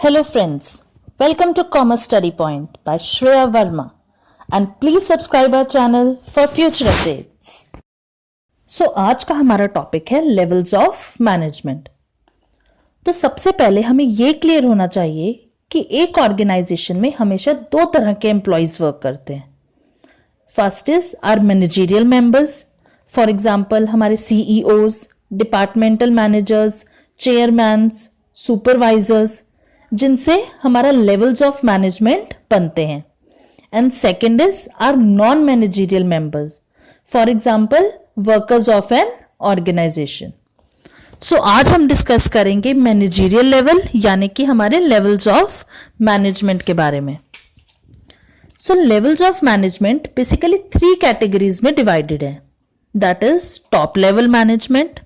Hello friends, welcome to Commerce Study Point by Shreya Verma and please subscribe our channel for future updates. So आज का हमारा topic है levels of management. तो सबसे पहले हमें ये क्लियर होना चाहिए कि एक ऑर्गेनाइजेशन में हमेशा दो तरह के एम्प्लॉयज वर्क करते हैं। First is are managerial members, for example हमारे CEOs, departmental managers, chairmans, supervisors, जिनसे हमारा लेवल्स ऑफ मैनेजमेंट बनते हैं। And second is are non managerial members, for example workers of an organisation. So आज हम discuss करेंगे मैनेजरियल लेवल यानी कि हमारे लेवल्स ऑफ मैनेजमेंट के बारे में। So levels of management basically 3 categories में डिवाइडेड है, that is top level management,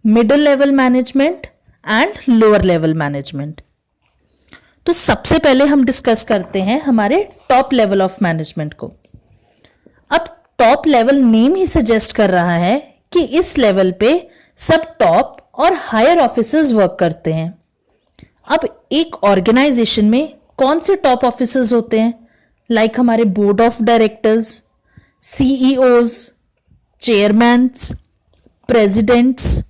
middle level management and lower level management. तो सबसे पहले हम डिस्कस करते हैं हमारे टॉप लेवल ऑफ मैनेजमेंट को। अब टॉप लेवल नेम ही सजेस्ट कर रहा है कि इस लेवल पे सब टॉप और हायर ऑफिसर्स वर्क करते हैं। अब एक ऑर्गेनाइजेशन में कौन से टॉप ऑफिसर्स होते हैं? लाइक हमारे board of directors, CEOs, chairmans, presidents,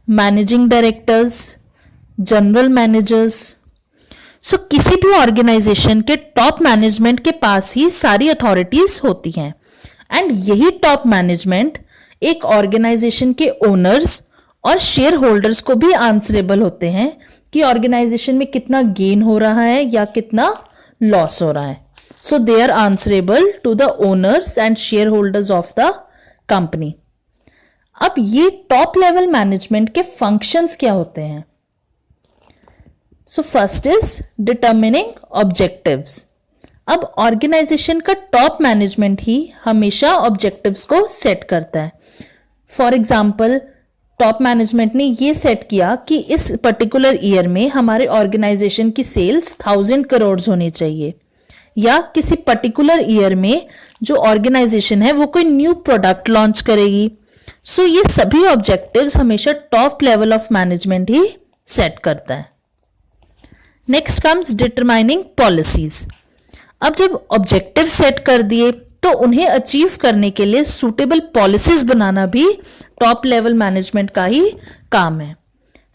managing directors, general managers. So किसी भी ऑर्गेनाइजेशन के टॉप मैनेजमेंट के पास ही सारी अथॉरिटीज होती हैं एंड यही टॉप मैनेजमेंट एक ऑर्गेनाइजेशन के ओनर्स और शेयर होल्डर्स को भी आंसरेबल होते हैं कि ऑर्गेनाइजेशन में कितना गेन हो रहा है या कितना लॉस हो रहा है। So they are answerable to the owners and shareholders of the company. अब ये टॉप लेवल मैनेजमेंट के फंक्शंस क्या होते हैं? So first is determining objectives. अब ऑर्गेनाइजेशन का टॉप मैनेजमेंट ही हमेशा ऑब्जेक्टिव्स को सेट करता है। फॉर एग्जाम्पल टॉप मैनेजमेंट ने ये सेट किया कि इस पर्टिकुलर ईयर में हमारे ऑर्गेनाइजेशन की सेल्स 1000 करोड़ होनी चाहिए, या किसी पर्टिकुलर ईयर में जो ऑर्गेनाइजेशन है वो कोई न्यू प्रोडक्ट लॉन्च करेगी। सो ये सभी ऑब्जेक्टिव्स हमेशा top level of management he set करता है। Next comes determining policies. अब जब ऑब्जेक्टिव सेट कर दिए तो उन्हें अचीव करने के लिए सूटेबल पॉलिसीज बनाना भी टॉप लेवल मैनेजमेंट का ही काम है।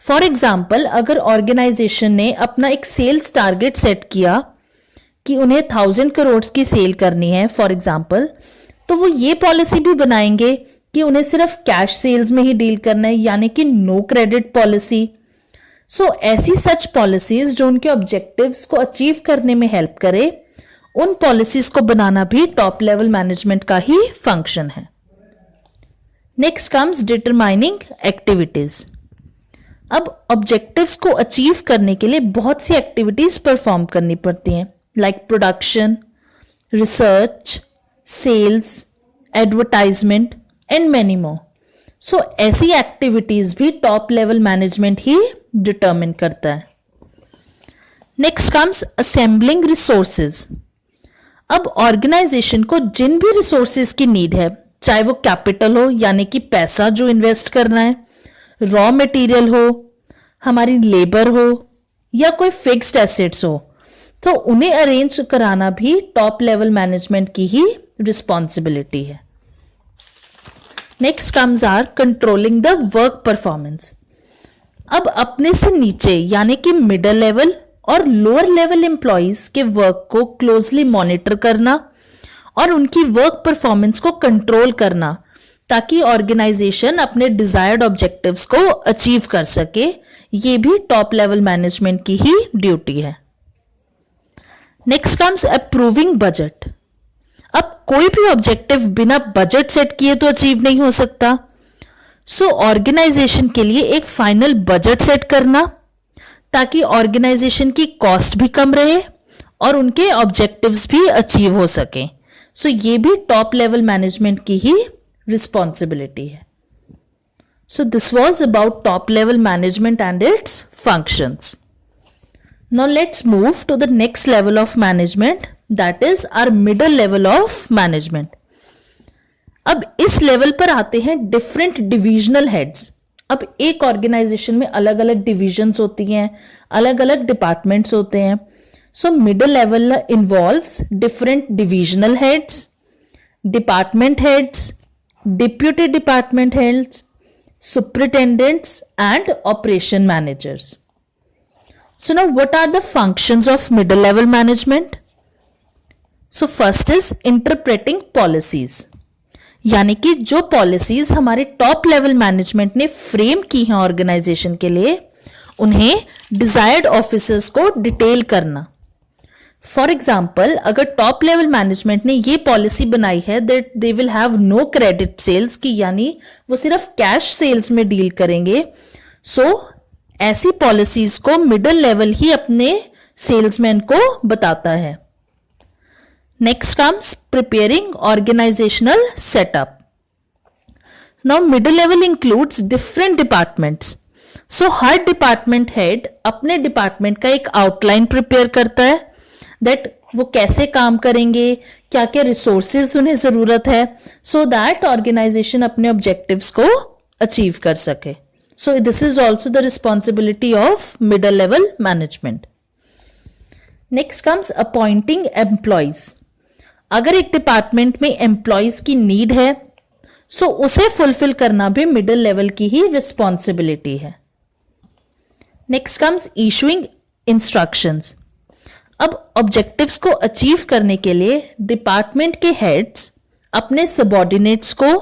फॉर एग्जाम्पल अगर ऑर्गेनाइजेशन ने अपना एक सेल्स टारगेट सेट किया कि उन्हें 1000 करोड़ की सेल करनी है फॉर एग्जाम्पल, तो वो ये पॉलिसी भी बनाएंगे कि उन्हें सिर्फ कैश सेल्स में ही डील करना है, यानी कि नो क्रेडिट पॉलिसी। सो ऐसी सच पॉलिसीज जो उनके ऑब्जेक्टिव्स को अचीव करने में हेल्प करे, उन पॉलिसीज को बनाना भी टॉप लेवल मैनेजमेंट का ही फंक्शन है। Next comes determining activities. अब ऑब्जेक्टिव्स को अचीव करने के लिए बहुत सी एक्टिविटीज परफॉर्म करनी पड़ती हैं, like production, research, sales, advertisement and many more. So ऐसी एक्टिविटीज भी टॉप लेवल मैनेजमेंट ही डिटरमिन करता है। Next comes assembling resources. अब ऑर्गेनाइजेशन को जिन भी रिसोर्सेज की नीड है, चाहे वो कैपिटल हो यानी कि पैसा जो इन्वेस्ट करना है, रॉ मटेरियल हो, हमारी लेबर हो या कोई फिक्स्ड एसेट्स हो, तो उन्हें अरेंज कराना भी टॉप लेवल मैनेजमेंट की ही रिस्पॉन्सिबिलिटी है। Next comes are controlling the work performance. अब अपने से नीचे यानी कि मिडिल लेवल और लोअर लेवल एम्प्लॉइज के वर्क को क्लोजली मॉनिटर करना और उनकी वर्क परफॉर्मेंस को कंट्रोल करना, ताकि ऑर्गेनाइजेशन अपने डिजायर्ड ऑब्जेक्टिव्स को अचीव कर सके, ये भी टॉप लेवल मैनेजमेंट की ही ड्यूटी है। Next comes approving budget. अब कोई भी ऑब्जेक्टिव बिना बजट सेट किए तो अचीव नहीं हो सकता। सो ऑर्गेनाइजेशन के लिए एक फाइनल बजट सेट करना, ताकि ऑर्गेनाइजेशन की कॉस्ट भी कम रहे और उनके ऑब्जेक्टिव्स भी अचीव हो सके। सो ये भी टॉप लेवल मैनेजमेंट की ही रिस्पॉन्सिबिलिटी है। So this was about top level management and its functions. Now let's move to the next level of management, that is our middle level of management. अब इस level पर आते हैं different divisional heads. अब एक organisation में अलग अलग डिविजन्स होती हैं, अलग अलग डिपार्टमेंट्स होते हैं. So middle level involves different divisional heads, department heads, deputy department heads, superintendents and operation managers. So now what are the functions of middle level management? So first is interpreting policies. यानी कि जो policies हमारे top level management ने frame की हैं organisation के लिए, उन्हें डिजायर्ड ऑफिसर्स को डिटेल करना. फॉर एग्जाम्पल, अगर टॉप लेवल मैनेजमेंट ने ये पॉलिसी बनाई है that they will have no credit sales, की यानी वो सिर्फ कैश सेल्स में डील करेंगे, सो ऐसी पॉलिसीज को मिडिल लेवल ही अपने सेल्समैन को बताता है. Next comes preparing organisational setup. Now middle level includes different departments. So हर डिपार्टमेंट हेड अपने डिपार्टमेंट का एक आउटलाइन प्रिपेयर करता है दैट वो कैसे काम करेंगे, क्या क्या रिसोर्सेज उन्हें जरूरत है, सो दैट ऑर्गेनाइजेशन अपने ऑब्जेक्टिव्स को अचीव कर सके. So this is also the responsibility of middle level management. Next comes appointing employees. अगर एक डिपार्टमेंट में एम्प्लॉयज की नीड है, सो उसे फुलफिल करना भी मिडिल लेवल की ही रिस्पॉन्सिबिलिटी है. Next comes issuing instructions. अब ऑब्जेक्टिव्स को अचीव करने के लिए डिपार्टमेंट के हेड्स अपने सबऑर्डिनेट्स को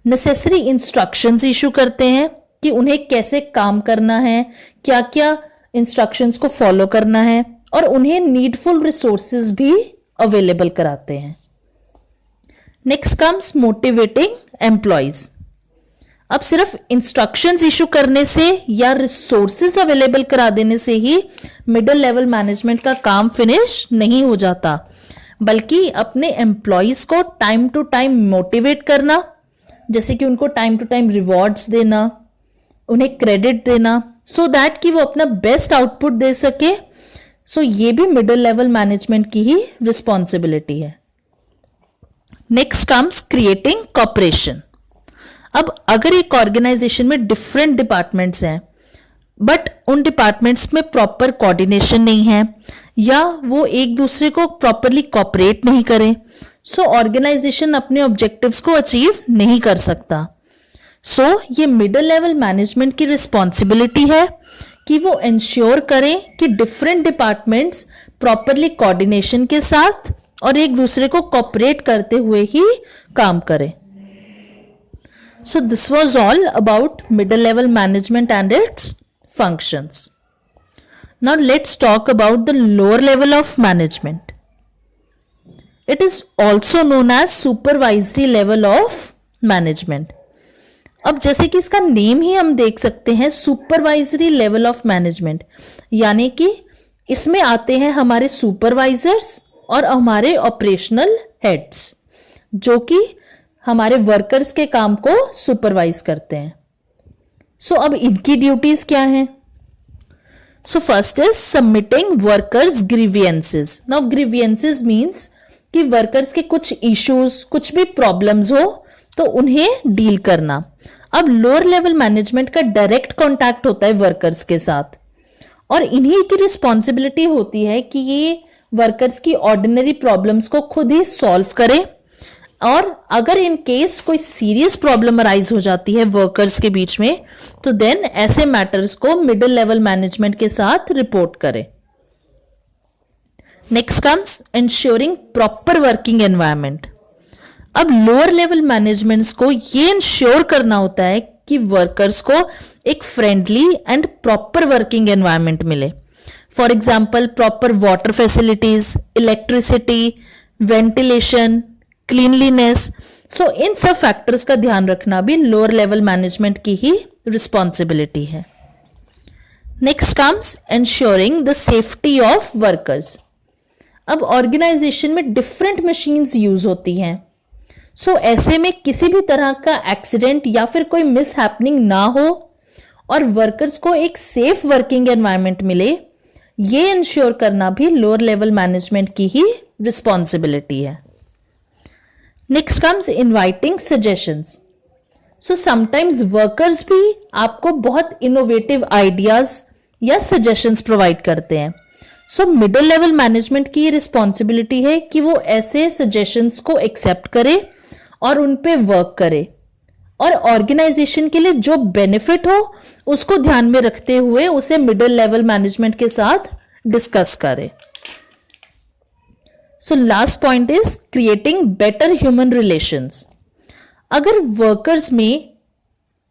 नेसेसरी इंस्ट्रक्शंस इशू करते हैं कि उन्हें कैसे काम करना है, क्या क्या इंस्ट्रक्शंस को फॉलो करना है, और उन्हें नीडफुल रिसोर्सेज भी अवेलेबल कराते हैं. Next comes motivating employees. अब सिर्फ इंस्ट्रक्शंस इशू करने से या रिसोर्सेज अवेलेबल करा देने से ही मिडिल लेवल मैनेजमेंट का काम फिनिश नहीं हो जाता, बल्कि अपने एम्प्लॉयज को टाइम टू टाइम मोटिवेट करना, जैसे कि उनको टाइम टू टाइम रिवॉर्ड्स देना, उन्हें क्रेडिट देना, सो दैट कि वो अपना बेस्ट आउटपुट दे सके. सो ये भी मिडिल लेवल मैनेजमेंट की ही रिस्पॉन्सिबिलिटी है. Next comes creating cooperation. अब अगर एक ऑर्गेनाइजेशन में डिफरेंट डिपार्टमेंट्स हैं, बट उन डिपार्टमेंट्स में प्रॉपर कोऑर्डिनेशन नहीं है या वो एक दूसरे को प्रॉपरली कॉपरेट नहीं करें, सो ऑर्गेनाइजेशन अपने ऑब्जेक्टिव्स को अचीव नहीं कर सकता. सो ये मिडिल लेवल मैनेजमेंट की रिस्पॉन्सिबिलिटी है कि वो इंश्योर करें कि डिफरेंट डिपार्टमेंट्स प्रॉपरली कोऑर्डिनेशन के साथ और एक दूसरे को कॉपरेट करते हुए ही काम करें. So this was all about middle level management and its functions. Now let's talk about the lower level of management. It is also known as supervisory level of management. अब जैसे कि इसका नेम ही हम देख सकते हैं, सुपरवाइजरी लेवल ऑफ मैनेजमेंट, यानी कि इसमें आते हैं हमारे सुपरवाइजर्स और हमारे ऑपरेशनल हेड्स, जो कि हमारे वर्कर्स के काम को सुपरवाइज करते हैं. सो अब इनकी ड्यूटीज क्या हैं? So first is submitting workers grievances. Now grievances means कि वर्कर्स के कुछ इश्यूज, कुछ भी प्रॉब्लम्स हो तो उन्हें डील करना. अब लोअर लेवल मैनेजमेंट का डायरेक्ट कांटेक्ट होता है वर्कर्स के साथ, और इन्हीं की रिस्पॉन्सिबिलिटी होती है कि ये वर्कर्स की ऑर्डिनरी प्रॉब्लम्स को खुद ही सॉल्व करें, और अगर इन केस कोई सीरियस प्रॉब्लम अराइज हो जाती है वर्कर्स के बीच में, तो देन ऐसे मैटर्स को मिडिल लेवल मैनेजमेंट के साथ रिपोर्ट करें. Next comes ensuring proper working environment. अब लोअर लेवल मैनेजमेंट्स को ये इंश्योर करना होता है कि वर्कर्स को एक friendly and proper working environment मिले. For example, proper water facilities, electricity, ventilation, cleanliness. So इन सब फैक्टर्स का ध्यान रखना भी लोअर लेवल मैनेजमेंट की ही रिस्पॉन्सिबिलिटी है. Next comes ensuring the safety of workers. अब ऑर्गेनाइजेशन में डिफरेंट मशीन्स यूज होती हैं, सो ऐसे में किसी भी तरह का एक्सीडेंट या फिर कोई मिस हैपनिंग ना हो और वर्कर्स को एक सेफ वर्किंग एनवायरनमेंट मिले, ये इंश्योर करना भी लोअर लेवल मैनेजमेंट की ही रिस्पॉन्सिबिलिटी है. Next comes inviting suggestions. So sometimes workers भी आपको बहुत इनोवेटिव आइडियाज या सजेशंस प्रोवाइड करते हैं. सो मिडिल लेवल मैनेजमेंट की रिस्पॉन्सिबिलिटी है कि वो ऐसे सजेशंस को एक्सेप्ट करे और उन पे वर्क करे और ऑर्गेनाइजेशन के लिए जो बेनिफिट हो उसको ध्यान में रखते हुए उसे मिडिल लेवल मैनेजमेंट के साथ डिस्कस करे. So last point is creating better human relations. अगर वर्कर्स में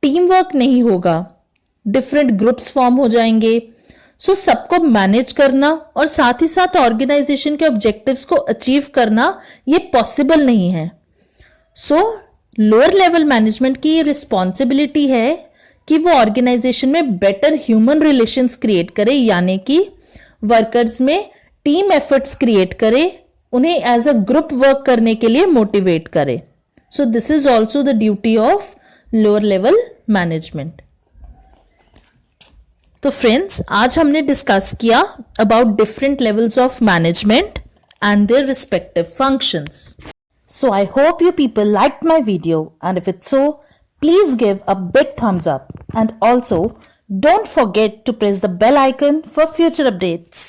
टीम वर्क नहीं होगा, डिफरेंट ग्रुप्स फॉर्म हो जाएंगे. सो सबको मैनेज करना और साथ ही साथ ऑर्गेनाइजेशन के ऑब्जेक्टिव्स को अचीव करना ये पॉसिबल नहीं है. सो लोअर लेवल मैनेजमेंट की रिस्पॉन्सिबिलिटी है कि वो ऑर्गेनाइजेशन में बेटर ह्यूमन रिलेशंस क्रिएट करे, यानी कि वर्कर्स में टीम एफर्ट्स क्रिएट करे, उन्हें एज अ ग्रुप वर्क करने के लिए मोटिवेट करे. So this is also the duty of lower level management. तो फ्रेंड्स, आज हमने डिस्कस किया about different levels of management and their respective functions. So I hope you people liked my video, and if it's so, please give a big thumbs up, and also don't forget to press the bell icon for future updates.